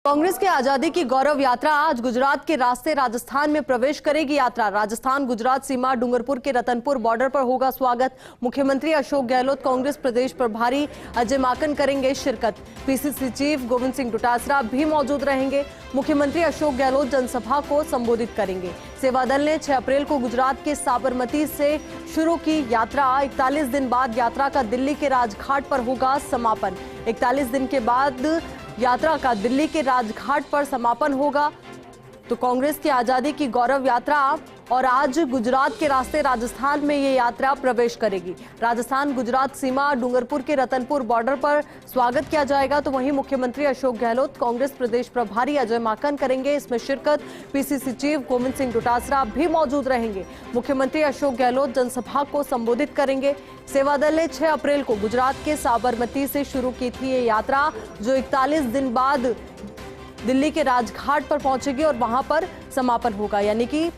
कांग्रेस की आजादी की गौरव यात्रा आज गुजरात के रास्ते राजस्थान में प्रवेश करेगी। यात्रा राजस्थान गुजरात सीमा डूंगरपुर के रतनपुर बॉर्डर पर होगा स्वागत। मुख्यमंत्री अशोक गहलोत, कांग्रेस प्रदेश प्रभारी अजय माकन करेंगे शिरकत। पीसीसी चीफ गोविंद सिंह डोटासरा भी मौजूद रहेंगे। मुख्यमंत्री अशोक गहलोत जनसभा को संबोधित करेंगे। सेवा दल ने 6 अप्रैल को गुजरात के साबरमती से शुरू की यात्रा। 41 दिन बाद यात्रा का दिल्ली के राजघाट पर होगा समापन। 41 दिन के बाद यात्रा का दिल्ली के राजघाट पर समापन होगा। तो कांग्रेस की आजादी की गौरव यात्रा और आज गुजरात के रास्ते राजस्थान में ये यात्रा प्रवेश करेगी। राजस्थान गुजरात सीमा डूंगरपुर के रतनपुर बॉर्डर पर स्वागत किया जाएगा। तो वहीं मुख्यमंत्री अशोक गहलोत, कांग्रेस प्रदेश प्रभारी अजय माकन करेंगे इसमें शिरकत। पीसीसी चीफ गोविंद सिंह डोटासरा भी मौजूद रहेंगे। मुख्यमंत्री अशोक गहलोत जनसभा को संबोधित करेंगे। सेवा दल ने 6 अप्रैल को गुजरात के साबरमती से शुरू की थी ये यात्रा, जो 41 दिन बाद दिल्ली के राजघाट पर पहुंचेगी और वहां पर समापन होगा। यानी कि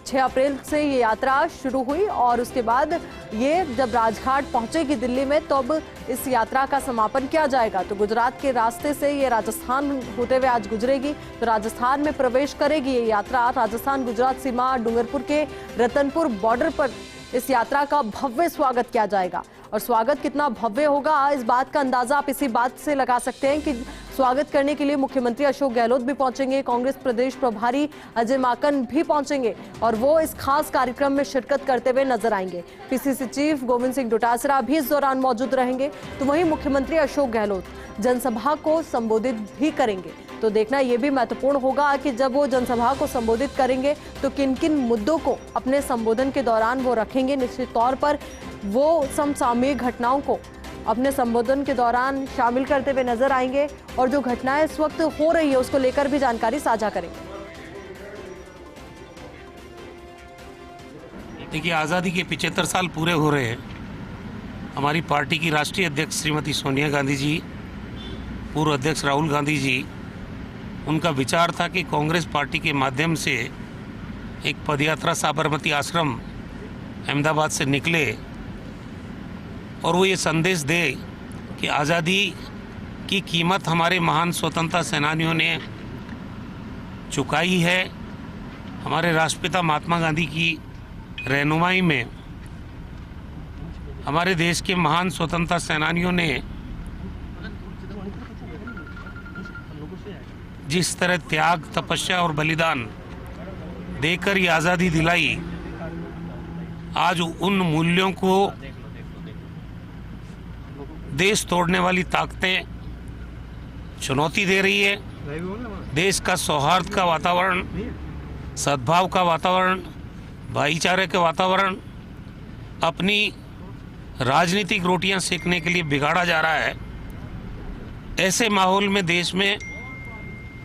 6 अप्रैल से ये यात्रा शुरू हुई और उसके बाद ये जब राजघाट पहुंचेगी दिल्ली में, तब इस यात्रा का समापन किया जाएगा। तो गुजरात के रास्ते से ये राजस्थान होते हुए आज गुजरेगी। तो राजस्थान में प्रवेश करेगी ये यात्रा। राजस्थान गुजरात सीमा डूंगरपुर के रतनपुर बॉर्डर पर इस यात्रा का भव्य स्वागत किया जाएगा। और स्वागत कितना भव्य होगा, इस बात का अंदाजा आप इसी बात से लगा सकते हैं कि स्वागत करने के लिए मुख्यमंत्री अशोक गहलोत भी पहुंचेंगे, कांग्रेस प्रदेश प्रभारी अजय माकन भी पहुंचेंगे और वो इस खास कार्यक्रम में शिरकत करते हुए नजर आएंगे। पीसीसी चीफ गोविंद सिंह डोटासरा भी इस दौरान मौजूद रहेंगे। तो वहीं मुख्यमंत्री अशोक गहलोत जनसभा को संबोधित भी करेंगे। तो देखना यह भी महत्वपूर्ण होगा कि जब वो जनसभा को संबोधित करेंगे तो किन किन मुद्दों को अपने संबोधन के दौरान वो रखेंगे। निश्चित तौर पर वो समसामयिक घटनाओं को अपने संबोधन के दौरान शामिल करते हुए नजर आएंगे और जो घटनाएं इस वक्त हो रही है उसको लेकर भी जानकारी साझा करेंगे। देखिए, आज़ादी के 75 साल पूरे हो रहे हैं। हमारी पार्टी की राष्ट्रीय अध्यक्ष श्रीमती सोनिया गांधी जी, पूर्व अध्यक्ष राहुल गांधी जी, उनका विचार था कि कांग्रेस पार्टी के माध्यम से एक पदयात्रा साबरमती आश्रम अहमदाबाद से निकले और वो ये संदेश दे कि आज़ादी की कीमत हमारे महान स्वतंत्रता सेनानियों ने चुकाई है। हमारे राष्ट्रपिता महात्मा गांधी की रहनुमाई में हमारे देश के महान स्वतंत्रता सेनानियों ने जिस तरह त्याग, तपस्या और बलिदान देकर ये आज़ादी दिलाई, आज उन मूल्यों को देश तोड़ने वाली ताकतें चुनौती दे रही है। देश का सौहार्द का वातावरण, सद्भाव का वातावरण, भाईचारे का वातावरण अपनी राजनीतिक रोटियां सेकने के लिए बिगाड़ा जा रहा है। ऐसे माहौल में देश में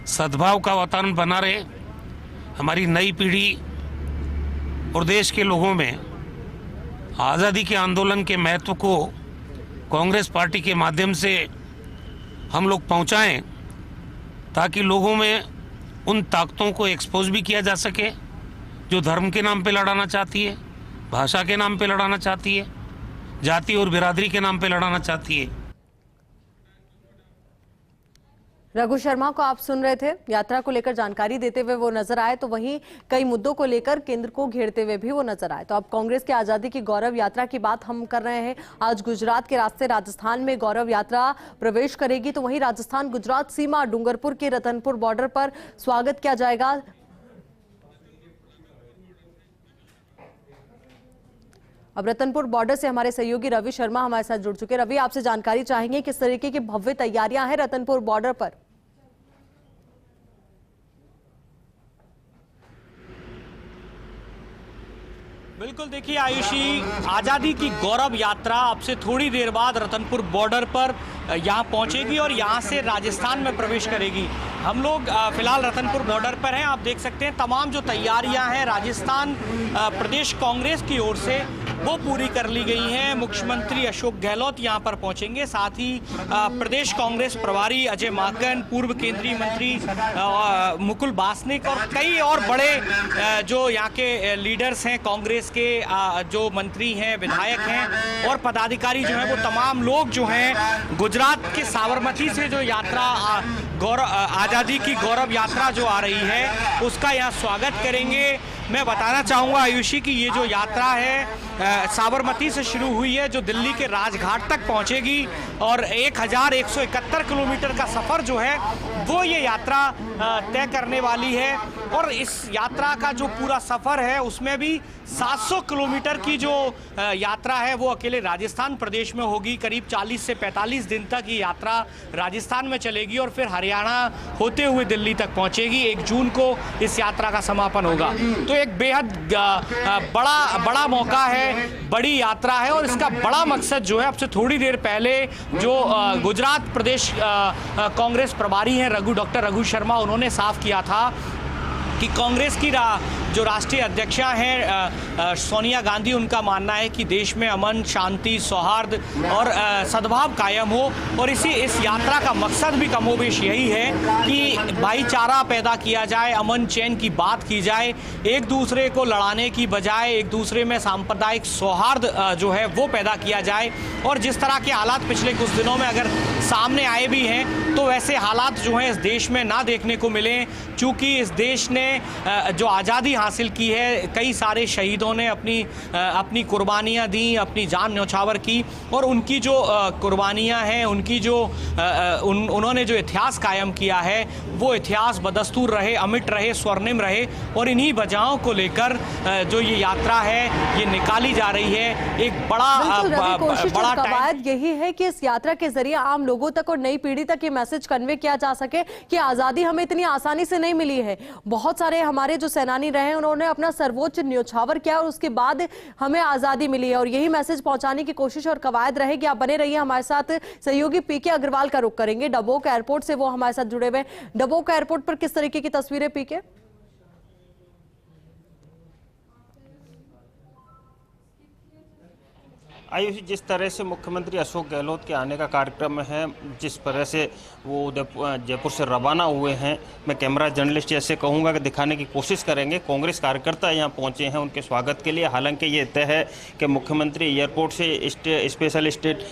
सद्भाव का वातावरण बना रहे, हमारी नई पीढ़ी और देश के लोगों में आज़ादी के आंदोलन के महत्व को कांग्रेस पार्टी के माध्यम से हम लोग पहुंचाएं, ताकि लोगों में उन ताकतों को एक्सपोज भी किया जा सके जो धर्म के नाम पे लड़ाना चाहती है, भाषा के नाम पे लड़ाना चाहती है, जाति और बिरादरी के नाम पे लड़ाना चाहती है। रघु शर्मा को आप सुन रहे थे। यात्रा को लेकर जानकारी देते हुए वो नजर आए, तो वहीं कई मुद्दों को लेकर केंद्र को घेरते हुए भी वो नजर आए। तो अब कांग्रेस की आजादी की गौरव यात्रा की बात हम कर रहे हैं। आज गुजरात के रास्ते राजस्थान में गौरव यात्रा प्रवेश करेगी। तो वहीं राजस्थान गुजरात सीमा डूंगरपुर के रतनपुर बॉर्डर पर स्वागत किया जाएगा। अब रतनपुर बॉर्डर से हमारे सहयोगी रवि शर्मा हमारे साथ जुड़ चुके। रवि, आपसे जानकारी चाहेंगे किस तरीके की भव्य तैयारियां हैं रतनपुर बॉर्डर पर? बिल्कुल, देखिए आयुषी, आज़ादी की गौरव यात्रा अब से थोड़ी देर बाद रतनपुर बॉर्डर पर यहाँ पहुँचेगी और यहाँ से राजस्थान में प्रवेश करेगी। हम लोग फिलहाल रतनपुर बॉर्डर पर हैं। आप देख सकते हैं तमाम जो तैयारियां हैं राजस्थान प्रदेश कांग्रेस की ओर से वो पूरी कर ली गई हैं। मुख्यमंत्री अशोक गहलोत यहाँ पर पहुँचेंगे, साथ ही प्रदेश कांग्रेस प्रभारी अजय माकन, पूर्व केंद्रीय मंत्री मुकुल वासनिक और कई और बड़े जो यहाँ के लीडर्स हैं कांग्रेस के, जो मंत्री हैं, विधायक हैं और पदाधिकारी जो हैं, वो तमाम लोग जो हैं गुजरात के साबरमती से जो यात्रा आज़ादी की गौरव यात्रा जो आ रही है उसका यहाँ स्वागत करेंगे। मैं बताना चाहूँगा आयुषी कि ये जो यात्रा है साबरमती से शुरू हुई है, जो दिल्ली के राजघाट तक पहुँचेगी और 1171 किलोमीटर का सफ़र जो है वो ये यात्रा तय करने वाली है। और इस यात्रा का जो पूरा सफ़र है उसमें भी 700 किलोमीटर की जो यात्रा है वो अकेले राजस्थान प्रदेश में होगी। करीब 40 से 45 दिन तक ये यात्रा राजस्थान में चलेगी और फिर हरियाणा होते हुए दिल्ली तक पहुंचेगी। 1 जून को इस यात्रा का समापन होगा। तो एक बेहद बड़ा मौका है, बड़ी यात्रा है और इसका बड़ा मकसद जो है, अब से थोड़ी देर पहले जो गुजरात प्रदेश कांग्रेस प्रभारी हैं डॉक्टर रघु शर्मा, उन्होंने साफ किया था कि कांग्रेस की जो राष्ट्रीय अध्यक्षा हैं सोनिया गांधी, उनका मानना है कि देश में अमन, शांति, सौहार्द और सद्भाव कायम हो। और इस यात्रा का मकसद भी कमोबेश यही है कि भाईचारा पैदा किया जाए, अमन चैन की बात की जाए, एक दूसरे को लड़ाने की बजाय एक दूसरे में सांप्रदायिक सौहार्द जो है वो पैदा किया जाए। और जिस तरह के हालात पिछले कुछ दिनों में अगर सामने आए भी हैं तो वैसे हालात जो हैं इस देश में ना देखने को मिले, चूँकि इस देश ने जो आज़ादी हासिल की है, कई सारे शहीदों ने अपनी कुर्बानियाँ दी, अपनी जान न्यौछावर की और उनकी जो कुर्बानियाँ हैं, उनकी जो उन्होंने जो इतिहास कायम किया है वो इतिहास बदस्तूर रहे, अमिट रहे, स्वर्णिम रहे। और इन्हीं वजहों को लेकर जो ये यात्रा है ये निकाली जा रही है। एक बड़ा कवायद यही है कि इस यात्रा के जरिए आम लोगों तक और नई पीढ़ी तक ये मैसेज कन्वे किया जा सके कि आज़ादी हमें इतनी आसानी से नहीं मिली है। बहुत सारे हमारे जो सेनानी रहे उन्होंने अपना सर्वोच्च न्योछावर किया और उसके बाद हमें आज़ादी मिली है और यही मैसेज पहुंचाने की कोशिश और कवायद रहेगी। आप बने रहिए हमारे साथ। सहयोगी पीके अग्रवाल का रुख करेंगे डबोक एयरपोर्ट से, वो हमारे साथ जुड़े हुए। डबोक एयरपोर्ट पर किस तरीके की तस्वीरें पीके? आयुषी, जिस तरह से मुख्यमंत्री अशोक गहलोत के आने का कार्यक्रम है, जिस तरह से वो जयपुर से रवाना हुए हैं, मैं कैमरा जर्नलिस्ट जैसे कहूँगा कि दिखाने की कोशिश करेंगे। कांग्रेस कार्यकर्ता यहाँ पहुँचे हैं उनके स्वागत के लिए। हालांकि ये तय है कि मुख्यमंत्री एयरपोर्ट से स्पेशल स्टेट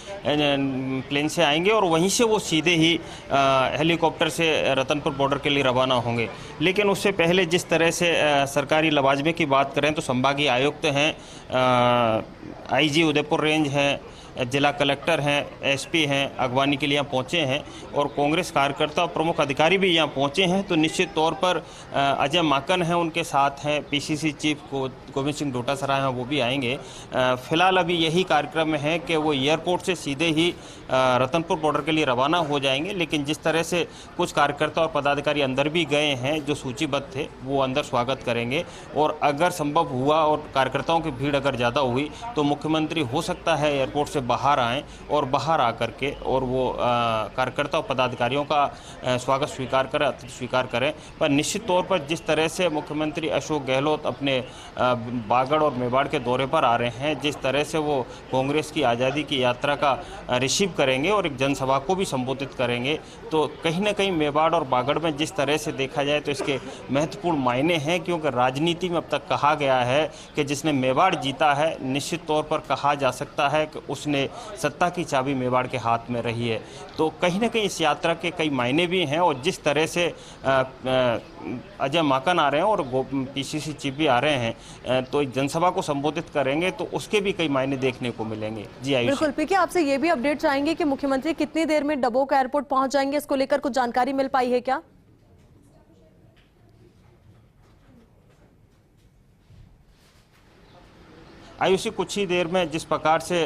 प्लेन से आएंगे और वहीं से वो सीधे ही हेलीकॉप्टर से रतनपुर बॉर्डर के लिए रवाना होंगे। लेकिन उससे पहले जिस तरह से सरकारी लवाजमे की बात करें तो संभागीय आयुक्त हैं, आईजी उदयपुर रेंज हैं, जिला कलेक्टर हैं, एसपी हैं, अगवानी के लिए यहाँ पहुँचे हैं और कांग्रेस कार्यकर्ता और प्रमुख अधिकारी भी यहाँ पहुँचे हैं। तो निश्चित तौर पर अजय माकन हैं, उनके साथ हैं पीसीसी चीफ गोविंद सिंह डोटासरा हैं, वो भी आएंगे। फिलहाल अभी यही कार्यक्रम है कि वो एयरपोर्ट से सीधे ही रतनपुर बॉर्डर के लिए रवाना हो जाएंगे। लेकिन जिस तरह से कुछ कार्यकर्ता और पदाधिकारी अंदर भी गए हैं जो सूचीबद्ध थे, वो अंदर स्वागत करेंगे। और अगर संभव हुआ और कार्यकर्ताओं की भीड़ अगर ज़्यादा हुई तो मुख्यमंत्री हो सकता है एयरपोर्ट से बाहर आएँ और बाहर आकर के और वो कार्यकर्ता और पदाधिकारियों का स्वागत स्वीकार करें, अतिथि स्वीकार करें। पर निश्चित तौर पर जिस तरह से मुख्यमंत्री अशोक गहलोत अपने बागड़ और मेवाड़ के दौरे पर आ रहे हैं, जिस तरह से वो कांग्रेस की आज़ादी की यात्रा का रिसीव करेंगे और एक जनसभा को भी संबोधित करेंगे, तो कहीं ना कहीं मेवाड़ और बागड़ में जिस तरह से देखा जाए तो इसके महत्वपूर्ण मायने हैं। क्योंकि राजनीति में अब तक कहा गया है कि जिसने मेवाड़ जीता है, निश्चित तौर पर कहा जा सकता है कि उसने सत्ता की चाबी मेवाड़ के हाथ में रही है। तो कहीं ना कहीं इस यात्रा के कई मायने भी हैं और जिस तरह से अजय माकन आ रहे हैं और पीसीसी चीफ भी आ रहे हैं तो एक जनसभा को संबोधित करेंगे, तो उसके भी कई मायने देखने को मिलेंगे। जी आयुष, बिल्कुल पीके, आपसे ये भी अपडेट चाहेंगे कि मुख्यमंत्री कितनी देर में डबोक एयरपोर्ट पहुंच जाएंगे, इसको लेकर कुछ जानकारी मिल पाई है क्या? आयुषी, कुछ ही देर में जिस प्रकार से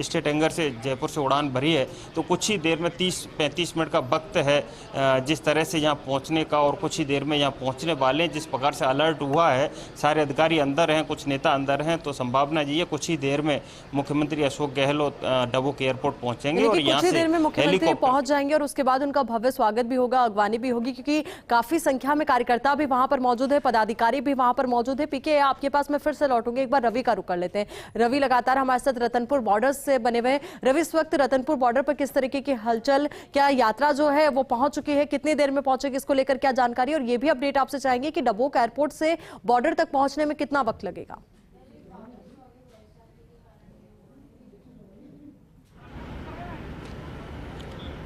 स्टेट एंगर से जयपुर से उड़ान भरी है, तो कुछ ही देर में 30-35 मिनट का वक्त है जिस तरह से यहाँ पहुँचने का, और कुछ ही देर में यहाँ पहुँचने वाले हैं। जिस प्रकार से अलर्ट हुआ है, सारे अधिकारी अंदर हैं, कुछ नेता अंदर हैं, तो संभावना ये है कुछ ही देर में मुख्यमंत्री अशोक गहलोत डबोक एयरपोर्ट पहुँचेंगे और यहाँ से देर में मुख्यमंत्री पहुँच जाएंगे और उसके बाद उनका भव्य स्वागत भी होगा, अगवानी भी होगी, क्योंकि काफी संख्या में कार्यकर्ता भी वहां पर मौजूद है, पदाधिकारी भी वहां पर मौजूद है। पीके, आपके पास मैं फिर से लौटूंगी, एक बार रवि का कर लेते हैं। रवि लगातार हमारे साथ रतनपुर बॉर्डर से बने हुए हैं। रवि, इस वक्त रतनपुर बॉर्डर पर किस तरीके की हलचल, क्या यात्रा जो है वो पहुंच चुकी है, कितनी देर में पहुंचेगी, इसको लेकर क्या जानकारी? और ये भी अपडेट आपसे चाहेंगे कि डबोक एयरपोर्ट से बॉर्डर तक पहुंचने में कितना वक्त लगेगा?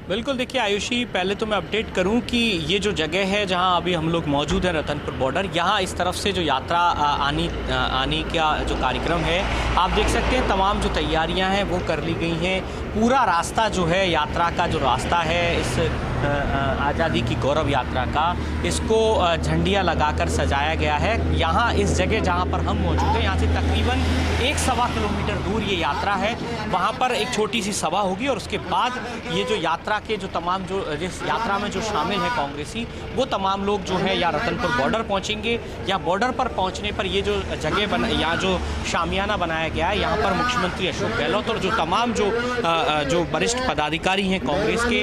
बिल्कुल, देखिए आयुषी, पहले तो मैं अपडेट करूं कि ये जो जगह है जहां अभी हम लोग मौजूद हैं, रतनपुर बॉर्डर, यहां इस तरफ से जो यात्रा आने का जो कार्यक्रम है, आप देख सकते हैं तमाम जो तैयारियां हैं वो कर ली गई हैं। पूरा रास्ता जो है, यात्रा का जो रास्ता है इस आज़ादी की गौरव यात्रा का, इसको झंडियाँ लगाकर सजाया गया है। यहाँ इस जगह जहाँ पर हम मौजूद हैं, यहाँ से तकरीबन 1-1.25 किलोमीटर दूर ये यात्रा है। वहाँ पर एक छोटी सी सभा होगी और उसके बाद ये जो यात्रा के जो तमाम जो जिस यात्रा में जो शामिल हैं कांग्रेसी, वो तमाम लोग जो है या रतनपुर बॉर्डर पहुँचेंगे, या बॉर्डर पर पहुँचने पर ये जो जगह यहाँ जो शामियाना बनाया गया है, यहाँ पर मुख्यमंत्री अशोक गहलोत और जो तमाम जो वरिष्ठ पदाधिकारी हैं कांग्रेस के,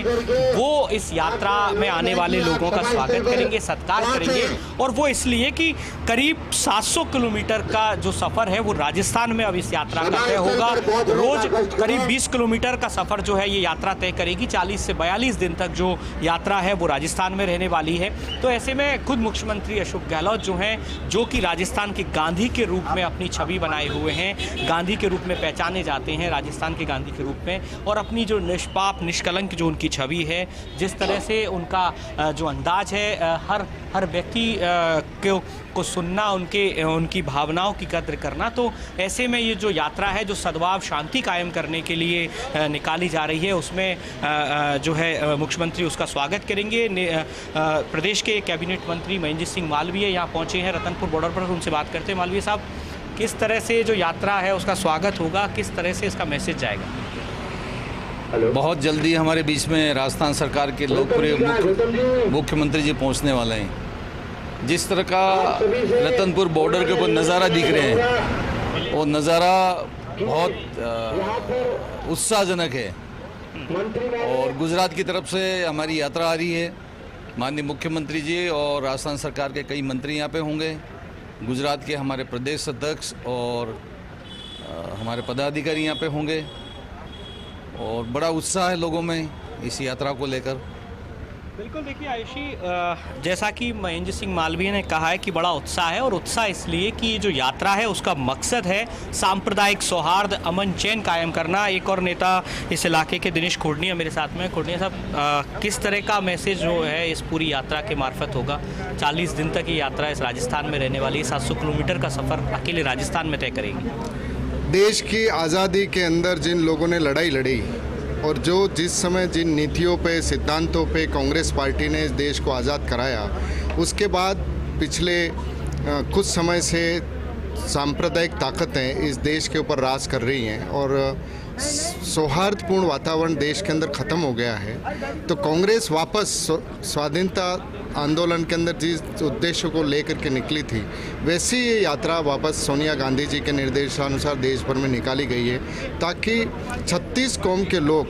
वो इस यात्रा में आने वाले लोगों का स्वागत करेंगे, सत्कार करेंगे। और वो इसलिए कि करीब 700 किलोमीटर का जो सफ़र है वो राजस्थान में अब इस यात्रा का तय होगा। रोज़ करीब 20 किलोमीटर का सफ़र जो है ये यात्रा तय करेगी। 40 से 42 दिन तक जो यात्रा है वो राजस्थान में रहने वाली है। तो ऐसे में खुद मुख्यमंत्री अशोक गहलोत जो हैं, जो कि राजस्थान के गांधी के रूप में अपनी छवि बनाए हुए हैं, गांधी के रूप में पहचाने जाते हैं, राजस्थान के गांधी के रूप में, और अपनी जो निष्पाप निष्कलंक जो उनकी छवि है, जिस तरह से उनका जो अंदाज है, हर व्यक्ति को सुनना, उनकी भावनाओं की कद्र करना, तो ऐसे में ये जो यात्रा है जो सद्भाव शांति कायम करने के लिए निकाली जा रही है, उसमें जो है मुख्यमंत्री उसका स्वागत करेंगे। प्रदेश के कैबिनेट मंत्री महेंद्र सिंह मालवीय यहाँ पहुँचे हैं रतनपुर बॉर्डर पर, उनसे बात करते हैं। मालवीय साहब, किस तरह से जो यात्रा है उसका स्वागत होगा, किस तरह से इसका मैसेज जाएगा? बहुत जल्दी हमारे बीच में राजस्थान सरकार के लोकप्रिय मुख्यमंत्री जी पहुंचने वाले हैं। जिस तरह का रतनपुर बॉर्डर के ऊपर नज़ारा दिख रहे हैं, वो नज़ारा बहुत उत्साहजनक है। और गुजरात की तरफ से हमारी यात्रा आ रही है। माननीय मुख्यमंत्री जी और राजस्थान सरकार के कई मंत्री यहाँ पे होंगे। गुजरात के हमारे प्रदेश अध्यक्ष और हमारे पदाधिकारी यहाँ पे होंगे, और बड़ा उत्साह है लोगों में इस यात्रा को लेकर। बिल्कुल, देखिए आयुषी, जैसा कि महेंद्र सिंह मालवीय ने कहा है कि बड़ा उत्साह है, और उत्साह इसलिए कि जो यात्रा है उसका मकसद है सांप्रदायिक सौहार्द, अमन चैन कायम करना। एक और नेता इस इलाके के दिनेश खोड़निया मेरे साथ में। खोड़निया साहब, किस तरह का मैसेज जो है इस पूरी यात्रा के मार्फत होगा? 40 दिन तक ये यात्रा इस राजस्थान में रहने वाली है, 700 किलोमीटर का सफ़र अकेले राजस्थान में तय करेगी। देश की आज़ादी के अंदर जिन लोगों ने लड़ाई लड़ी, और जो जिस समय जिन नीतियों पे, सिद्धांतों पे कांग्रेस पार्टी ने इस देश को आज़ाद कराया, उसके बाद पिछले कुछ समय से सांप्रदायिक ताकतें इस देश के ऊपर राज कर रही हैं, और सौहार्दपूर्ण वातावरण देश के अंदर ख़त्म हो गया है। तो कांग्रेस वापस स्वाधीनता आंदोलन के अंदर जिस उद्देश्य को लेकर के निकली थी, वैसी ये यात्रा वापस सोनिया गांधी जी के निर्देशानुसार देश भर में निकाली गई है, ताकि 36 कौम के लोग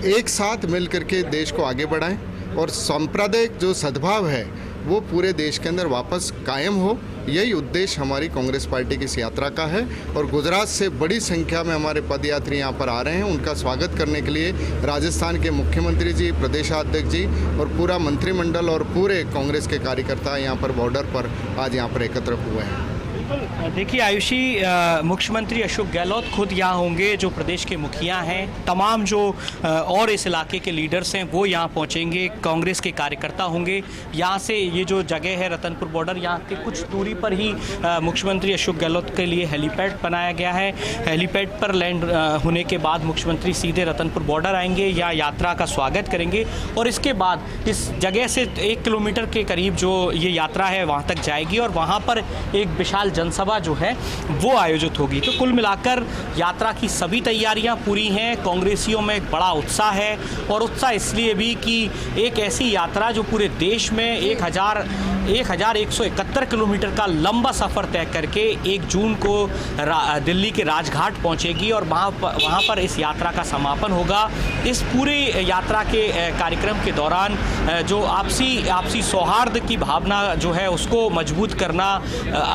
एक साथ मिल करके देश को आगे बढ़ाएं और सांप्रदायिक जो सद्भाव है वो पूरे देश के अंदर वापस कायम हो। यही उद्देश्य हमारी कांग्रेस पार्टी की इस यात्रा का है, और गुजरात से बड़ी संख्या में हमारे पदयात्री यहाँ पर आ रहे हैं। उनका स्वागत करने के लिए राजस्थान के मुख्यमंत्री जी, प्रदेशाध्यक्ष जी और पूरा मंत्रिमंडल और पूरे कांग्रेस के कार्यकर्ता यहाँ पर बॉर्डर पर आज यहाँ पर एकत्र हुए हैं। देखिए आयुषी, मुख्यमंत्री अशोक गहलोत खुद यहाँ होंगे, जो प्रदेश के मुखिया हैं, तमाम जो और इस इलाके के लीडर्स हैं वो यहाँ पहुँचेंगे, कांग्रेस के कार्यकर्ता होंगे। यहाँ से ये जो जगह है रतनपुर बॉर्डर, यहाँ के कुछ दूरी पर ही मुख्यमंत्री अशोक गहलोत के लिए हेलीपैड बनाया गया है। हेलीपैड पर लैंड होने के बाद मुख्यमंत्री सीधे रतनपुर बॉर्डर आएंगे, या यात्रा का स्वागत करेंगे, और इसके बाद इस जगह से 1 किलोमीटर के करीब जो ये यात्रा है वहाँ तक जाएगी, और वहाँ पर एक विशाल जनसभा जो है वो आयोजित होगी। तो कुल मिलाकर यात्रा की सभी तैयारियां पूरी हैं। कांग्रेसियों में एक बड़ा उत्साह है, और उत्साह इसलिए भी कि एक ऐसी यात्रा जो पूरे देश में 1171 किलोमीटर का लंबा सफ़र तय करके 1 जून को दिल्ली के राजघाट पहुंचेगी, और वहाँ पर इस यात्रा का समापन होगा। इस पूरे यात्रा के कार्यक्रम के दौरान जो आपसी सौहार्द की भावना जो है उसको मजबूत करना,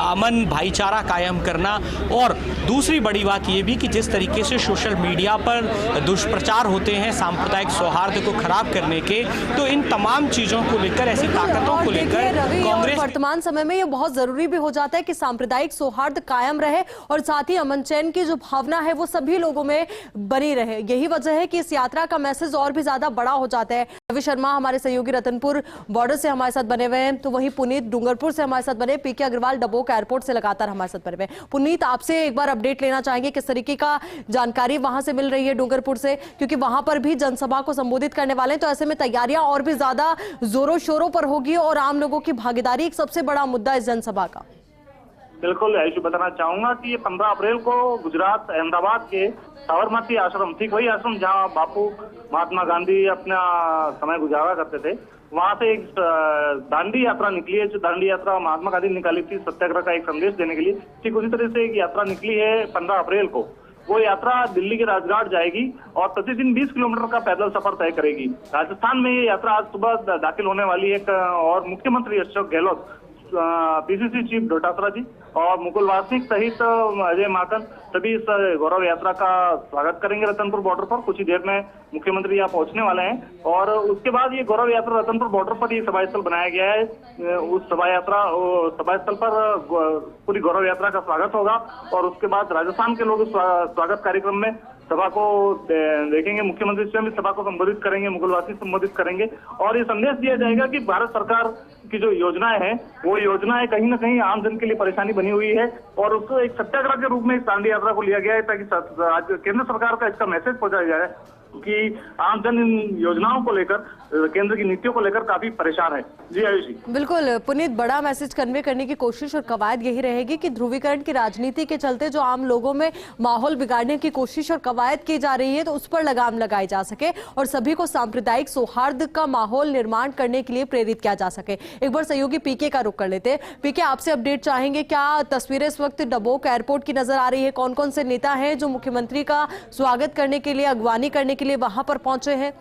अमन भाईचारा कायम करना। और दूसरी बड़ी बात ये भी कि जिस तरीके से सोशल मीडिया पर दुष्प्रचार होते हैं सांप्रदायिक सौहार्द को खराब करने के, तो इन तमाम चीजों को लेकर, ऐसी ताकतों को लेकर कांग्रेस वर्तमान समय में ये बहुत जरूरी भी हो जाता है कि सांप्रदायिक सौहार्द कायम रहे और साथ ही अमन चैन की जो भावना है वो सभी लोगों में बनी रहे। यही वजह है कि इस यात्रा का मैसेज और भी ज्यादा बड़ा हो जाता है। रवि शर्मा हमारे सहयोगी रतनपुर बॉर्डर से हमारे साथ बने हुए हैं, तो वहीं पुनीत डूंगरपुर से हमारे साथ बने, पीके अग्रवाल डबोक एयरपोर्ट से लगातार हमारे साथ बने हुए। पुनीत, आपसे एक बार अपडेट लेना चाहेंगे, किस तरीके का जानकारी वहां से मिल रही है डूंगरपुर से, क्योंकि वहां पर भी जनसभा को संबोधित करने वाले हैं, तो ऐसे में तैयारियां और भी ज्यादा जोरों शोरों पर होगी और आम लोगों की भागीदारी एक सबसे बड़ा मुद्दा इस जनसभा का। बिल्कुल आयुष, बताना चाहूंगा कि ये 15 अप्रैल को गुजरात अहमदाबाद के साबरमती आश्रम, ठीक वही आश्रम जहां बापू महात्मा गांधी अपना समय गुजारा करते थे, वहां से एक दांडी यात्रा निकली है। जो दांडी यात्रा महात्मा गांधी ने निकाली थी सत्याग्रह का एक संदेश देने के लिए, ठीक उसी तरह से एक यात्रा निकली है 15 अप्रैल को। वो यात्रा दिल्ली के राजघाट जाएगी और प्रतिदिन 20 किलोमीटर का पैदल सफर तय करेगी। राजस्थान में ये यात्रा आज सुबह दाखिल होने वाली है और मुख्यमंत्री अशोक गहलोत, पीसीसी चीफ डोटासरा जी और मुकुल वासनिक सहित अजय माकन सभी इस गौरव यात्रा का स्वागत करेंगे रतनपुर बॉर्डर पर। कुछ ही देर में मुख्यमंत्री यहाँ पहुंचने वाले हैं और उसके बाद ये गौरव यात्रा रतनपुर बॉर्डर पर ही सभा स्थल बनाया गया है। उस सभा स्थल पर पूरी गौरव यात्रा का स्वागत होगा और उसके बाद राजस्थान के लोग स्वागत कार्यक्रम में सभा को देखेंगे। मुख्यमंत्री स्वयं इस सभा को संबोधित करेंगे, मुकुल वासनिक संबोधित करेंगे और ये संदेश दिया जाएगा कि भारत सरकार की जो योजनाएं हैं वो योजनाएं कहीं ना कहीं आम जन के लिए परेशानी बनी हुई है और उसको एक सत्याग्रह के रूप में इस दांडी यात्रा को लिया गया है ताकि केंद्र सरकार का इसका मैसेज पहुंचाया जाए कि आम जन इन योजनाओं को लेकर, केंद्र की नीतियों को लेकर काफी परेशान है। जी आयुष जी। बिल्कुल पुनीत, बड़ा मैसेज कन्वे करने की कोशिश और कवायद यही रहेगी कि ध्रुवीकरण की राजनीति के चलते जो आम लोगों में माहौल बिगाड़ने की कोशिश और कवायद की जा रही है, तो उस पर लगाम लगाई जा सके और सभी को सांप्रदायिक सौहार्द का माहौल निर्माण करने के लिए प्रेरित किया जा सके। एक बार सहयोगी पीके का रुख कर लेते हैं। पीके, आपसे अपडेट चाहेंगे, क्या तस्वीरें इस वक्त डबोक एयरपोर्ट की नजर आ रही है? कौन कौन से नेता हैं जो मुख्यमंत्री का स्वागत करने के लिए, अगवानी करने के लिए वहां पर पहुंचे हैं?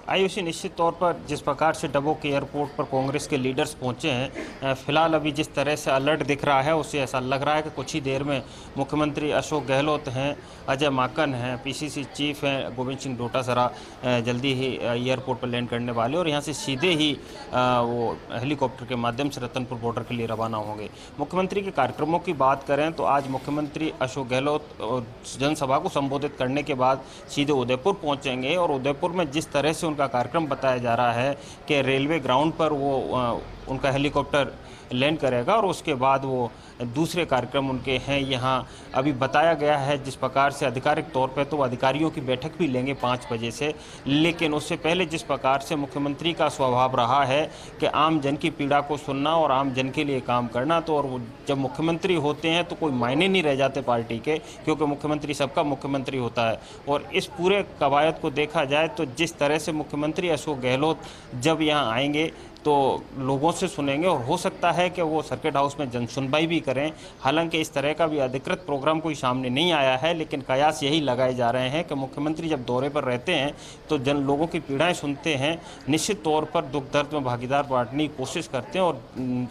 आयुषी, निश्चित तौर पर जिस प्रकार से डबोक एयरपोर्ट पर कांग्रेस के लीडर्स पहुंचे हैं, फिलहाल अभी जिस तरह से अलर्ट दिख रहा है उससे ऐसा लग रहा है कि कुछ ही देर में मुख्यमंत्री अशोक गहलोत हैं, अजय माकन हैं, पीसीसी चीफ हैं गोविंद सिंह डोटासरा जल्दी ही एयरपोर्ट पर लैंड करने वाले और यहाँ से सीधे ही वो हेलीकॉप्टर के माध्यम से रतनपुर बॉर्डर के लिए रवाना होंगे। मुख्यमंत्री के कार्यक्रमों की बात करें तो आज मुख्यमंत्री अशोक गहलोत जनसभा को संबोधित करने के बाद सीधे उदयपुर पहुँचेंगे और उदयपुर में जिस तरह से उनका कार्यक्रम बताया जा रहा है कि रेलवे ग्राउंड पर वो उनका हेलीकॉप्टर लैंड करेगा और उसके बाद वो दूसरे कार्यक्रम उनके हैं। यहाँ अभी बताया गया है जिस प्रकार से आधिकारिक तौर पे तो वो अधिकारियों की बैठक भी लेंगे 5 बजे से, लेकिन उससे पहले जिस प्रकार से मुख्यमंत्री का स्वभाव रहा है कि आम जन की पीड़ा को सुनना और आम जन के लिए काम करना, तो और जब मुख्यमंत्री होते हैं तो कोई मायने नहीं रह जाते पार्टी के, क्योंकि मुख्यमंत्री सबका मुख्यमंत्री होता है। और इस पूरे कवायद को देखा जाए तो जिस तरह से मुख्यमंत्री अशोक गहलोत जब यहाँ आएंगे तो लोगों से सुनेंगे और हो सकता है कि वो सर्किट हाउस में जनसुनवाई भी करें। हालांकि इस तरह का भी अधिकृत प्रोग्राम कोई सामने नहीं आया है, लेकिन कयास यही लगाए जा रहे हैं कि मुख्यमंत्री जब दौरे पर रहते हैं तो लोगों की पीड़ाएं सुनते हैं, निश्चित तौर पर दुख दर्द में भागीदार बांटने की कोशिश करते हैं और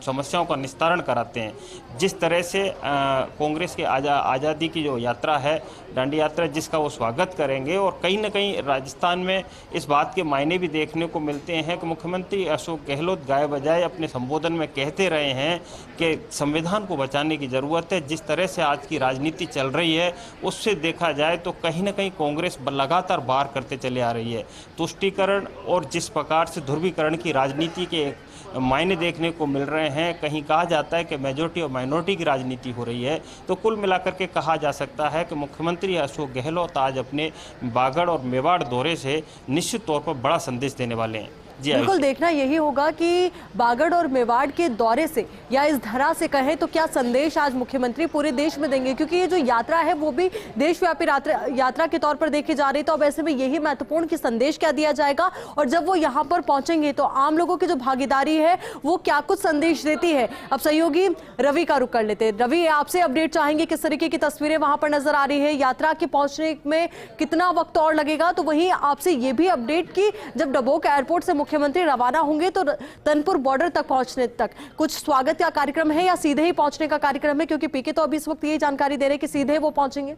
समस्याओं का निस्तारण कराते हैं। जिस तरह से कांग्रेस के आज़ादी की जो यात्रा है, दांडी यात्रा, जिसका वो स्वागत करेंगे और कहीं ना कहीं राजस्थान में इस बात के मायने भी देखने को मिलते हैं कि मुख्यमंत्री अशोक गहलोत गाए बजाए अपने संबोधन में कहते रहे हैं कि संविधान को बचाने की ज़रूरत है। जिस तरह से आज की राजनीति चल रही है उससे देखा जाए तो कहीं ना कहीं कांग्रेस लगातार बार करते चले आ रही है। तुष्टीकरण और जिस प्रकार से ध्रुवीकरण की राजनीति के मायने देखने को मिल रहे हैं, कहीं कहा जाता है कि मेजॉरिटी और माइनॉरिटी की राजनीति हो रही है, तो कुल मिलाकर के कहा जा सकता है कि मुख्यमंत्री अशोक गहलोत आज अपने बागड़ और मेवाड़ दौरे से निश्चित तौर पर बड़ा संदेश देने वाले हैं। जी बिल्कुल, आयुषी। देखना यही होगा कि बागड़ और मेवाड़ के दौरे से या इस धरा से कहें तो क्या संदेश आज मुख्यमंत्री पूरे देश में देंगे, क्योंकि ये जो यात्रा है वो भी देशव्यापी यात्रा के तौर पर देखी जा रही है। तो अब ऐसे में यही महत्वपूर्ण कि संदेश क्या दिया जाएगा और जब वो यहाँ पर पहुंचेंगे तो आम लोगों की जो भागीदारी है वो क्या कुछ संदेश देती है। अब सहयोगी रवि का रुख कर लेते हैं। रवि, आपसे अपडेट चाहेंगे, किस तरीके की तस्वीरें वहां पर नजर आ रही है, यात्रा के पहुंचने में कितना वक्त और लगेगा। तो वहीं आपसे ये भी अपडेट कि जब डबोक एयरपोर्ट से मुख्यमंत्री रवाना होंगे तो रतनपुर बॉर्डर तक पहुंचने तक कुछ स्वागत का कार्यक्रम है या सीधे ही पहुंचने का कार्यक्रम है, क्योंकि पीके तो अभी इस वक्त यही जानकारी दे रहे हैं कि सीधे वो पहुंचेंगे।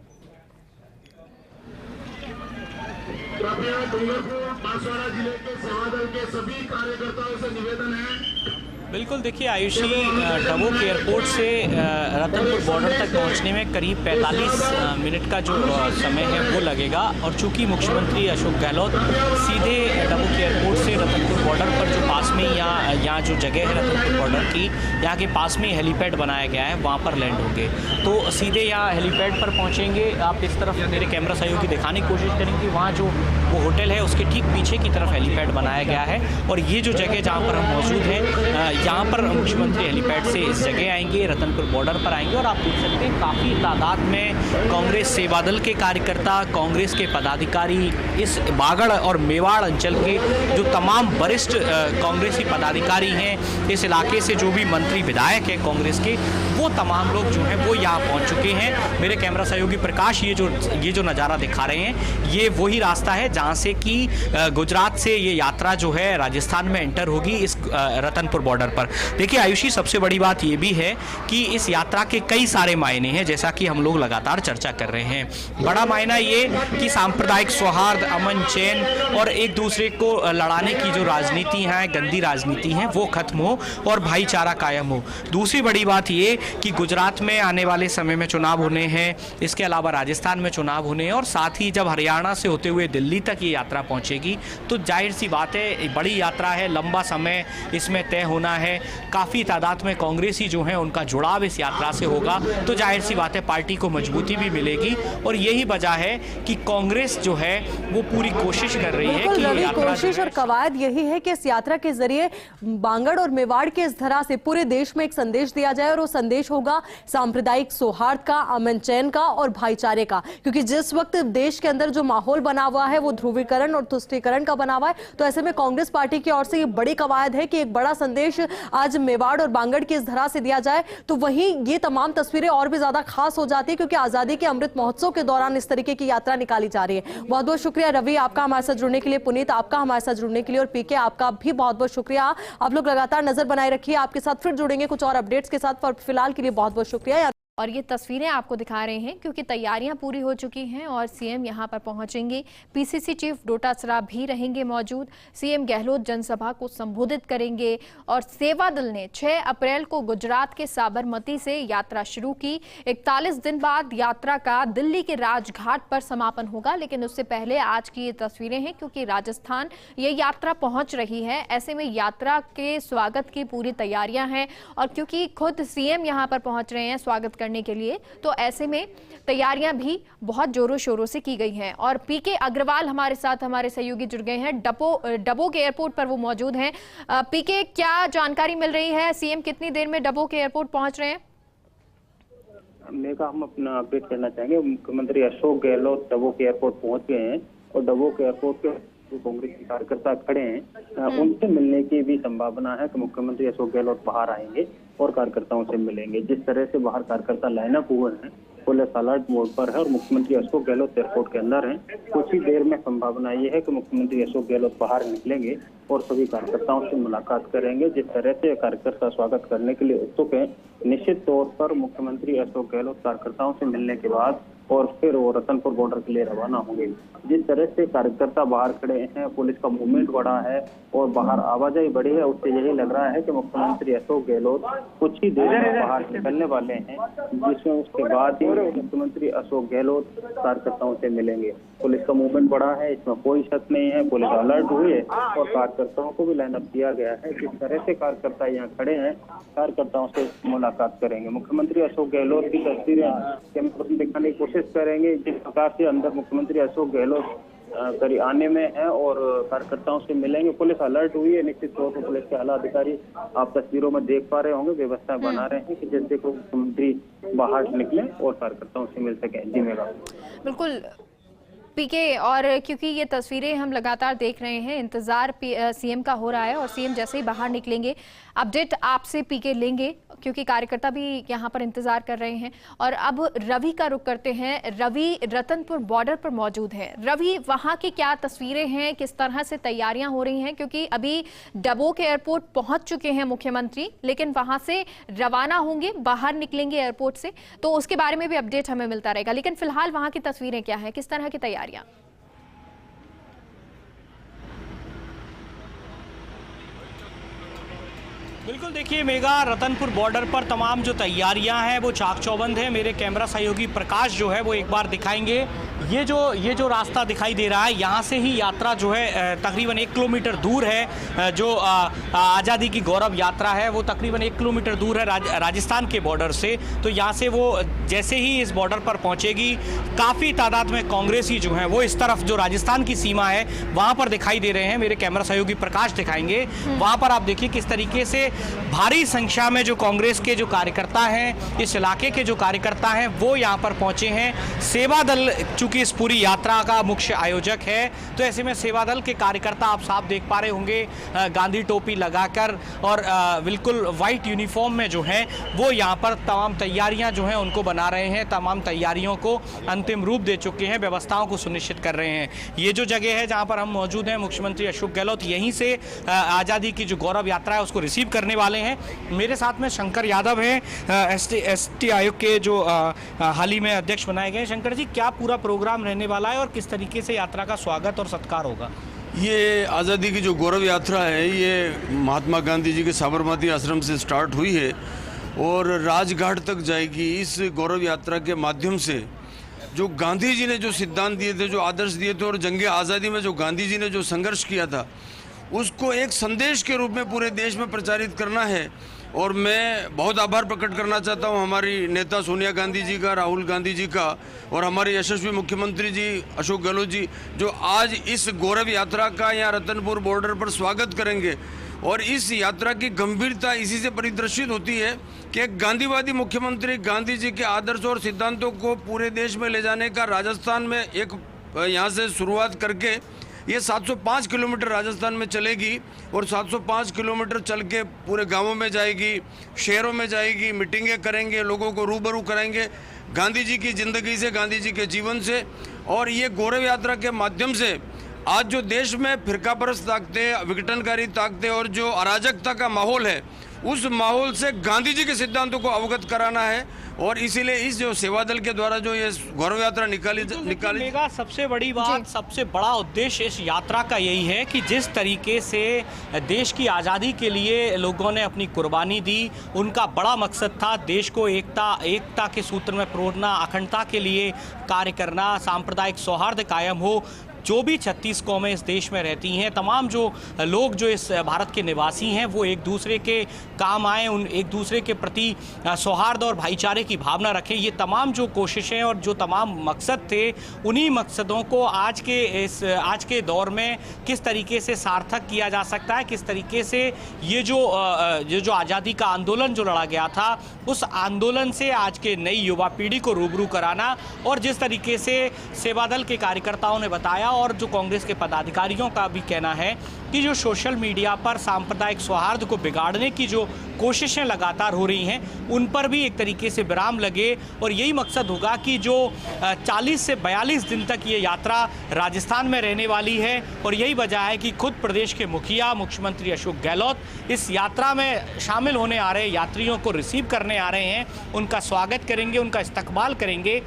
बांसवाड़ा जिले के सेवादल के सभी कार्यकर्ताओं से निवेदन है। बिल्कुल, देखिए आयुषी, डबोक एयरपोर्ट से रतनपुर बॉर्डर तक पहुंचने में करीब 45 मिनट का जो समय है वो लगेगा। और चूंकि मुख्यमंत्री अशोक गहलोत सीधे डबोक एयरपोर्ट से रतनपुर बॉर्डर पर जो पास में यहाँ जो जगह है रतनपुर बॉर्डर की, यहाँ के पास में हेलीपैड बनाया गया है, वहाँ पर लैंड होंगे। तो सीधे यहाँ हेलीपैड पर पहुँचेंगे। आप इस तरफ मेरे कैमरा सहयोगी दिखाने की कोशिश करेंगे, वहाँ जो वो होटल है उसके ठीक पीछे की तरफ हेलीपैड बनाया गया है। और ये जो जगह जहाँ पर हम मौजूद हैं, यहाँ पर मुख्यमंत्री हेलीपैड से इस जगह आएंगे, रतनपुर बॉर्डर पर आएंगे। और आप देख सकते हैं काफ़ी तादाद में कांग्रेस सेवादल के कार्यकर्ता, कांग्रेस के पदाधिकारी, इस बागड़ और मेवाड़ अंचल के जो तमाम वरिष्ठ कांग्रेसी पदाधिकारी हैं, इस इलाके से जो भी मंत्री विधायक हैं कांग्रेस के, वो तमाम लोग जो हैं वो यहाँ पहुँच चुके हैं। मेरे कैमरा सहयोगी प्रकाश ये जो नज़ारा दिखा रहे हैं, ये वही रास्ता है जहाँ से कि गुजरात से ये यात्रा जो है राजस्थान में एंटर होगी इस रतनपुर बॉर्डर पर। देखिए आयुषी, सबसे बड़ी बात ये भी है कि इस यात्रा के कई सारे मायने हैं, जैसा कि हम लोग लगातार चर्चा कर रहे हैं। बड़ा मायना ये कि सांप्रदायिक सौहार्द, अमन चैन और एक दूसरे को लड़ाने की जो राजनीति है, गंदी राजनीति है, वो खत्म हो और भाईचारा कायम हो। दूसरी बड़ी बात ये कि गुजरात में आने वाले समय में चुनाव होने हैं, इसके अलावा राजस्थान में चुनाव होने हैं, और साथ ही जब हरियाणा से होते हुए दिल्ली तक ये यात्रा पहुंचेगी तो जाहिर सी बात है बड़ी यात्रा है, लंबा समय इसमें तय होना है। काफ़ी तादाद में कांग्रेसी जो हैं उनका जुड़ाव इस यात्रा से होगा, तो जाहिर सी बात है पार्टी को मजबूती भी मिलेगी। और यही वजह है कि कांग्रेस जो है वो पूरी कोशिश कर रही है कि रवि, कोशिश और कवायद यही है कि इस यात्रा के जरिए बांगड़ और मेवाड़ के इस धरा से पूरे देश में एक संदेश दिया जाए, और वो संदेश होगा सांप्रदायिक सौहार्द का, अमन चैन का और भाईचारे का। क्योंकि जिस वक्त देश के अंदर जो माहौल बना हुआ है वो ध्रुवीकरण और तुष्टीकरण का बना हुआ है, तो ऐसे में कांग्रेस पार्टी की ओर से ये बड़ी कवायद है कि एक बड़ा संदेश आज मेवाड़ और बांगड़ की इस धरा से दिया जाए। तो वहीं ये तमाम तस्वीरें और भी ज्यादा खास हो जाती है, क्योंकि आजादी के अमृत महोत्सव के दौरान इस तरीके की यात्रा निकाली जा रही है। बहुत बहुत शुक्रिया रवि, आपका हमारे साथ जुड़ने के लिए, पुनीत आपका हमारे साथ जुड़ने के लिए, और पीके आपका भी बहुत बहुत शुक्रिया। आप लोग लगातार नजर बनाए रखिए, आपके साथ फिर जुड़ेंगे कुछ और अपडेट्स के साथ। पर फिलहाल के लिए बहुत बहुत शुक्रिया। और ये तस्वीरें आपको दिखा रहे हैं क्योंकि तैयारियां पूरी हो चुकी हैं और सीएम यहां पर पहुंचेंगे। पीसीसी चीफ डोटासरा भी रहेंगे मौजूद। सीएम गहलोत जनसभा को संबोधित करेंगे। और सेवा दल ने 6 अप्रैल को गुजरात के साबरमती से यात्रा शुरू की। 41 दिन बाद यात्रा का दिल्ली के राजघाट पर समापन होगा, लेकिन उससे पहले आज की ये तस्वीरें हैं क्योंकि राजस्थान ये यात्रा पहुंच रही है। ऐसे में यात्रा के स्वागत की पूरी तैयारियां हैं, और क्योंकि खुद सीएम यहां पर पहुंच रहे हैं स्वागत करने के लिए, तो ऐसे में तैयारियां भी बहुत जोरों शोरों से की गई हैं। और पीके अग्रवाल हमारे साथ, हमारे सहयोगी जुड़ गए हैं, डबोक एयरपोर्ट पर वो मौजूद हैं। पीके, क्या जानकारी मिल रही है? सीएम कितनी देर में डबोक एयरपोर्ट पहुंच रहे हैं? हम अपना अपडेट करना चाहेंगे। मुख्यमंत्री अशोक गहलोत डबोक एयरपोर्ट पहुंच गए हैं और डबोक एयरपोर्ट के जो कांग्रेस के कार्यकर्ता खड़े हैं उनसे मिलने की भी संभावना है कि मुख्यमंत्री अशोक गहलोत बाहर आएंगे और कार्यकर्ताओं से मिलेंगे। जिस तरह से बाहर कार्यकर्ता लाइनअप हुए हैं, पुलिस अलर्ट मोड पर है और मुख्यमंत्री अशोक गहलोत एयरपोर्ट के अंदर हैं। कुछ ही देर में संभावना ये है कि मुख्यमंत्री अशोक गहलोत बाहर निकलेंगे और सभी कार्यकर्ताओं से मुलाकात करेंगे। जिस तरह से कार्यकर्ता स्वागत करने के लिए उत्सुक है, निश्चित तौर पर मुख्यमंत्री अशोक गहलोत कार्यकर्ताओं से मिलने के बाद और फिर वो रतनपुर बॉर्डर के लिए रवाना होंगे। जिस तरह से कार्यकर्ता बाहर खड़े हैं, पुलिस का मूवमेंट बढ़ा है और बाहर आवाजाही बढ़ी है, उससे यही लग रहा है कि मुख्यमंत्री अशोक गहलोत कुछ ही देर में बाहर निकलने वाले हैं, जिसमें उसके बाद ही मुख्यमंत्री अशोक गहलोत कार्यकर्ताओं से मिलेंगे। पुलिस का मूवमेंट बढ़ा है, इसमें कोई शक नहीं है। पुलिस अलर्ट हुई है और कार्यकर्ताओं को भी लाइनअप किया गया है। जिस तरह से कार्यकर्ता यहाँ खड़े हैं, कार्यकर्ताओं से मुलाकात करेंगे। मुख्यमंत्री अशोक गहलोत की तस्वीरें दिखाने की कोशिश करेंगे। जिस प्रकार से अंदर मुख्यमंत्री अशोक गहलोत करीब आने में है और कार्यकर्ताओं से मिलेंगे। पुलिस अलर्ट हुई है, निश्चित तौर पर पुलिस के आला अधिकारी आप तस्वीरों में देख पा रहे होंगे, व्यवस्था बना रहे हैं कि जैसे को मुख्यमंत्री बाहर निकले और कार्यकर्ताओं से मिल सके। जी मेगा बिल्कुल पीके, और क्योंकि ये तस्वीरें हम लगातार देख रहे हैं, इंतजार सीएम का हो रहा है और सीएम जैसे ही बाहर निकलेंगे अपडेट आपसे पीके लेंगे, क्योंकि कार्यकर्ता भी यहाँ पर इंतजार कर रहे हैं। और अब रवि का रुख करते हैं। रवि रतनपुर बॉर्डर पर मौजूद है। रवि, वहाँ की क्या तस्वीरें हैं, किस तरह से तैयारियां हो रही हैं? क्योंकि अभी डबोक एयरपोर्ट पहुंच चुके हैं मुख्यमंत्री, लेकिन वहां से रवाना होंगे, बाहर निकलेंगे एयरपोर्ट से, तो उसके बारे में भी अपडेट हमें मिलता रहेगा। लेकिन फिलहाल वहां की तस्वीरें क्या है, किस तरह की तैयारियां? बिल्कुल, देखिए मेगा, रतनपुर बॉर्डर पर तमाम जो तैयारियां हैं वो चाक चौबंद है। मेरे कैमरा सहयोगी प्रकाश जो है वो एक बार दिखाएंगे। ये जो रास्ता दिखाई दे रहा है, यहाँ से ही यात्रा जो है तकरीबन 1 किलोमीटर दूर है। जो आज़ादी की गौरव यात्रा है वो तकरीबन 1 किलोमीटर दूर है राजस्थान के बॉर्डर से। तो यहाँ से वो जैसे ही इस बॉर्डर पर पहुँचेगी, काफ़ी तादाद में कांग्रेसी जो हैं वो इस तरफ जो राजस्थान की सीमा है वहाँ पर दिखाई दे रहे हैं। मेरे कैमरा सहयोगी प्रकाश दिखाएंगे। वहाँ पर आप देखिए किस तरीके से भारी संख्या में जो कांग्रेस के जो कार्यकर्ता हैं, इस इलाके के जो कार्यकर्ता हैं वो यहाँ पर पहुंचे हैं। सेवा दल चूंकि इस पूरी यात्रा का मुख्य आयोजक है, तो ऐसे में सेवा दल के कार्यकर्ता आप साफ देख पा रहे होंगे, गांधी टोपी लगाकर और बिल्कुल वाइट यूनिफॉर्म में जो है वो यहाँ पर तमाम तैयारियाँ जो हैं उनको बना रहे हैं, तमाम तैयारियों को अंतिम रूप दे चुके हैं, व्यवस्थाओं को सुनिश्चित कर रहे हैं। ये जो जगह है जहाँ पर हम मौजूद हैं, मुख्यमंत्री अशोक गहलोत यहीं से आज़ादी की जो गौरव यात्रा है उसको रिसीव करने वाले हैं। मेरे साथ में शंकर यादव हैं, एसटी आयोग के जो हाल ही में अध्यक्ष बनाए गए। शंकर जी, क्या पूरा प्रोग्राम रहने वाला है और किस तरीके से यात्रा का स्वागत और सत्कार होगा? ये आज़ादी की जो गौरव यात्रा है ये महात्मा गांधी जी के साबरमती आश्रम से स्टार्ट हुई है और राजघाट तक जाएगी। इस गौरव यात्रा के माध्यम से जो गांधी जी ने जो सिद्धांत दिए थे, जो आदर्श दिए थे और जंगे आज़ादी में जो गांधी जी ने जो संघर्ष किया था, उसको एक संदेश के रूप में पूरे देश में प्रचारित करना है। और मैं बहुत आभार प्रकट करना चाहता हूं हमारी नेता सोनिया गांधी जी का, राहुल गांधी जी का और हमारे यशस्वी मुख्यमंत्री जी अशोक गहलोत जी, जो आज इस गौरव यात्रा का यहाँ रतनपुर बॉर्डर पर स्वागत करेंगे। और इस यात्रा की गंभीरता इसी से परिदर्शित होती है कि एक गांधीवादी मुख्यमंत्री गांधी जी के आदर्शों और सिद्धांतों को पूरे देश में ले जाने का राजस्थान में एक यहाँ से शुरुआत करके ये 705 किलोमीटर राजस्थान में चलेगी और 705 किलोमीटर चल के पूरे गांवों में जाएगी, शहरों में जाएगी, मीटिंगें करेंगे, लोगों को रूबरू कराएंगे गांधी जी की ज़िंदगी से, गांधी जी के जीवन से। और ये गौरव यात्रा के माध्यम से आज जो देश में फिरकापरस्त ताकतें, विघटनकारी ताकतें और जो अराजकता का माहौल है, उस माहौल से गांधी जी के सिद्धांतों को अवगत कराना है। और इसीलिए इस जो सेवा दल के द्वारा जो ये गौरव यात्रा निकाली सबसे बड़ी बात, सबसे बड़ा उद्देश्य इस यात्रा का यही है कि जिस तरीके से देश की आज़ादी के लिए लोगों ने अपनी कुर्बानी दी, उनका बड़ा मकसद था देश को एकता के सूत्र में पिरोना, अखंडता के लिए कार्य करना, सांप्रदायिक सौहार्द कायम हो। जो भी 36 कौमें इस देश में रहती हैं, तमाम जो लोग जो इस भारत के निवासी हैं, वो एक दूसरे के काम आए, उन एक दूसरे के प्रति सौहार्द और भाईचारे की भावना रखें। ये तमाम जो कोशिशें और जो तमाम मकसद थे, उन्हीं मकसदों को आज के दौर में किस तरीके से सार्थक किया जा सकता है, किस तरीके से ये जो आज़ादी का आंदोलन जो लड़ा गया था, उस आंदोलन से आज के नई युवा पीढ़ी को रूबरू कराना। और जिस तरीके से सेवा दल के कार्यकर्ताओं ने बताया और जो कांग्रेस के पदाधिकारियों का भी कहना है कि जो सोशल मीडिया पर सांप्रदायिक सौहार्द को बिगाड़ने की जो कोशिशें लगातार हो रही हैं, उन पर भी एक तरीके से विराम लगे। और यही मकसद होगा कि जो 40 से 42 दिन तक ये यात्रा राजस्थान में रहने वाली है। और यही वजह है कि खुद प्रदेश के मुखिया मुख्यमंत्री अशोक गहलोत इस यात्रा में शामिल होने आ रहे यात्रियों को रिसीव करने आ रहे हैं, उनका स्वागत करेंगे, उनका इस्तकबाल करेंगे।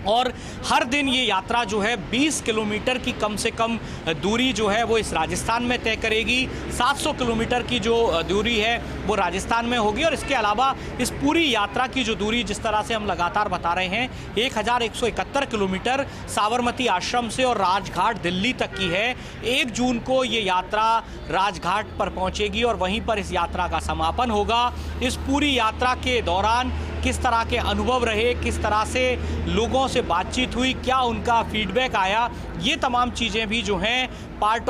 और हर दिन ये यात्रा जो है 20 किलोमीटर की कम से कम दूरी जो है वो इस राजस्थान में तय करेगी। 700 किलोमीटर की जो दूरी है वो राजस्थान में होगी। और इसके अलावा इस पूरी यात्रा की जो दूरी, जिस तरह से हम लगातार बता रहे हैं, 1171 किलोमीटर साबरमती आश्रम से और राजघाट दिल्ली तक की है। 1 जून को ये यात्रा राजघाट पर पहुंचेगी और वहीं पर इस यात्रा का समापन होगा। इस पूरी यात्रा के दौरान किस तरह के अनुभव रहे, किस तरह से लोगों से बातचीत हुई, क्या उनका फीडबैक आया, ये तमाम चीज़ें भी जो हैं पार्ट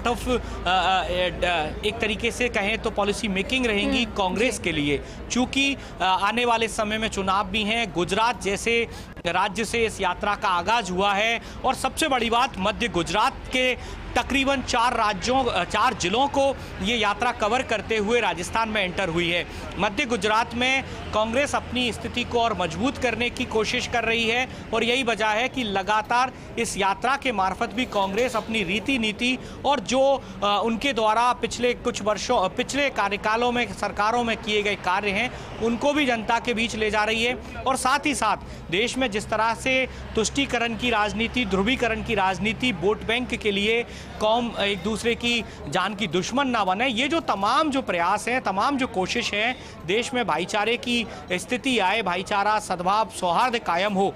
ऑफ एक तरीके से कहें तो पॉलिसी मेकिंग रहेंगी कांग्रेस के लिए। चूंकि आने वाले समय में चुनाव भी हैं, गुजरात जैसे राज्य से इस यात्रा का आगाज हुआ है और सबसे बड़ी बात मध्य गुजरात के तकरीबन 4 जिलों को ये यात्रा कवर करते हुए राजस्थान में एंटर हुई है। मध्य गुजरात में कांग्रेस अपनी स्थिति को और मजबूत करने की कोशिश कर रही है और यही वजह है कि लगातार इस यात्रा के मार्फत भी कांग्रेस अपनी रीति नीति और जो उनके द्वारा पिछले कार्यकालों में सरकारों में किए गए कार्य हैं उनको भी जनता के बीच ले जा रही है। और साथ ही साथ देश में जिस तरह से तुष्टीकरण की राजनीति, ध्रुवीकरण की राजनीति, वोट बैंक के लिए कौम एक दूसरे की जान की दुश्मन ना बने, ये जो तमाम जो प्रयास हैं, तमाम जो कोशिश है देश में भाईचारे की स्थिति आए, भाईचारा, सद्भाव, सौहार्द कायम हो।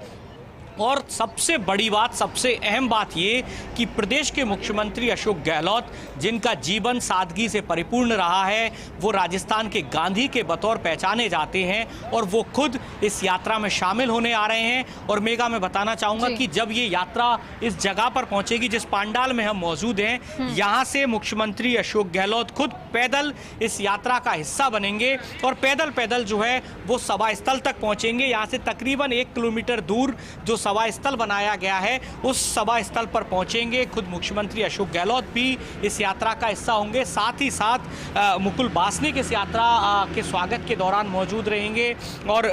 और सबसे बड़ी बात, सबसे अहम बात ये कि प्रदेश के मुख्यमंत्री अशोक गहलोत, जिनका जीवन सादगी से परिपूर्ण रहा है, वो राजस्थान के गांधी के बतौर पहचाने जाते हैं और वो खुद इस यात्रा में शामिल होने आ रहे हैं। और मेगा मैं बताना चाहूँगा कि जब ये यात्रा इस जगह पर पहुँचेगी जिस पंडाल में हम मौजूद हैं, यहाँ से मुख्यमंत्री अशोक गहलोत खुद पैदल इस यात्रा का हिस्सा बनेंगे और पैदल जो है वो सभा स्थल तक पहुँचेंगे। यहाँ से तकरीबन 1 किलोमीटर दूर जो सभा स्थल बनाया गया है उस सभा स्थल पर पहुंचेंगे। खुद मुख्यमंत्री अशोक गहलोत भी इस यात्रा का हिस्सा होंगे। साथ ही साथ मुकुल वासनिक इस यात्रा के स्वागत के दौरान मौजूद रहेंगे और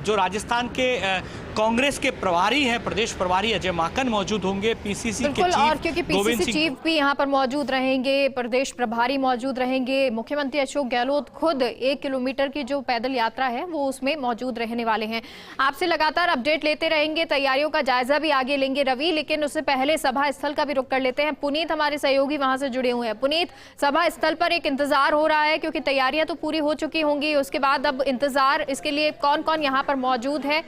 जो राजस्थान के कांग्रेस के प्रभारी हैं, प्रदेश प्रभारी अजय माकन मौजूद होंगे, पीसीसी के चीफ, और क्योंकि पीसीसी चीफ भी यहाँ पर मौजूद रहेंगे, प्रदेश प्रभारी मौजूद रहेंगे, मुख्यमंत्री अशोक गहलोत खुद 1 किलोमीटर की जो पैदल यात्रा है वो उसमें मौजूद रहने वाले हैं। आपसे लगातार अपडेट लेते रहेंगे, तैयारियों का जायजा भी आगे लेंगे रवि, लेकिन उससे पहले सभा स्थल का भी रुख कर लेते हैं। पुनीत हमारे सहयोगी वहां से जुड़े हुए हैं। पुनीत, सभा स्थल पर एक इंतजार हो रहा है क्योंकि तैयारियां तो पूरी हो चुकी होंगी, उसके बाद अब इंतजार, इसके लिए कौन कौन यहाँ पर मौजूद है?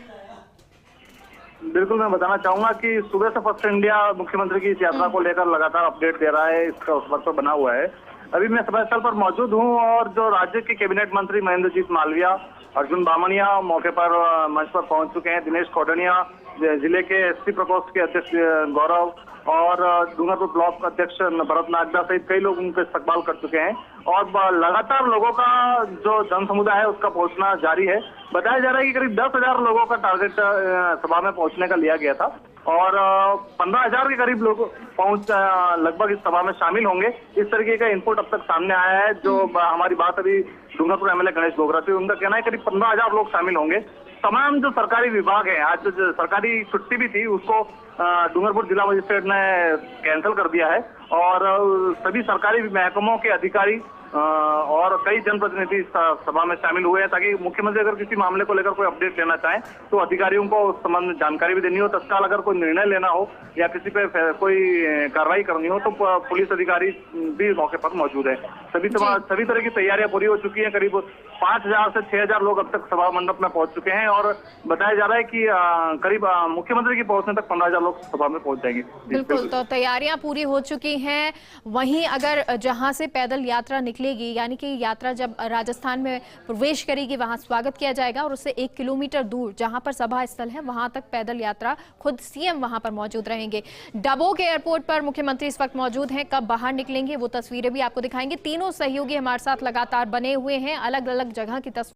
बिल्कुल, मैं बताना चाहूंगा कि सुबह से फर्स्ट इंडिया मुख्यमंत्री की इस यात्रा को लेकर लगातार अपडेट दे रहा है, इसका उस वक्त बना हुआ है। अभी मैं सभा स्थल पर मौजूद हूं और जो राज्य के कैबिनेट मंत्री महेंद्रजीत मालविया, अर्जुन बामनिया मौके पर मंच पर पहुंच चुके हैं, दिनेश कौडनिया, जिले के एसपी प्रकोष्ठ के अध्यक्ष गौरव और डूंगरपुर ब्लॉक अध्यक्ष भरत नागदा सहित कई लोग उनका इस्तकबाल कर चुके हैं और लगातार लोगों का जो जन समुदाय है उसका पहुंचना जारी है। बताया जा रहा है कि करीब 10,000 लोगों का टारगेट सभा में पहुंचने का लिया गया था और 15,000 के करीब लोग लगभग इस सभा में शामिल होंगे। इस तरीके का इनपुट अब तक सामने आया है। जो हमारी बात अभी डूंगरपुर एमएलए गणेश बोगरा से, उनका कहना है करीब 15,000 लोग शामिल होंगे। तमाम जो सरकारी विभाग है, आज जो सरकारी छुट्टी भी थी उसको डूंगरपुर जिला मजिस्ट्रेट ने कैंसिल कर दिया है और सभी सरकारी महकमों के अधिकारी और कई जनप्रतिनिधि सभा में शामिल हुए हैं ताकि मुख्यमंत्री अगर किसी मामले को लेकर कोई अपडेट लेना चाहें तो अधिकारियों को उस संबंध में जानकारी भी देनी हो, तत्काल अगर कोई निर्णय लेना हो या किसी पे कोई कार्रवाई करनी हो तो पुलिस अधिकारी भी मौके पर मौजूद है। सभी तरह की तैयारियां पूरी हो चुकी है। करीब 5,000 से 6,000 लोग अब तक सभा मंडप में पहुंच चुके हैं और बताया जा रहा है कि करीब मुख्यमंत्री की पहुंचने तक 15,000 लोग सभा में पहुंच जाएंगे। बिल्कुल, तो तैयारियां पूरी हो चुकी हैं। वहीं अगर जहां से पैदल यात्रा निकलेगी, यानी कि यात्रा जब राजस्थान में प्रवेश करेगी वहां स्वागत किया जाएगा और उससे 1 किलोमीटर दूर जहां पर सभा स्थल है वहां तक पैदल यात्रा खुद सीएम वहां पर मौजूद रहेंगे। डबोक एयरपोर्ट पर मुख्यमंत्री इस वक्त मौजूद हैं, कब बाहर निकलेंगे वो तस्वीरें भी आपको दिखाएंगे। तीनों सहयोगी हमारे साथ लगातार बने हुए हैं, अलग अलग जगह की तस्वीर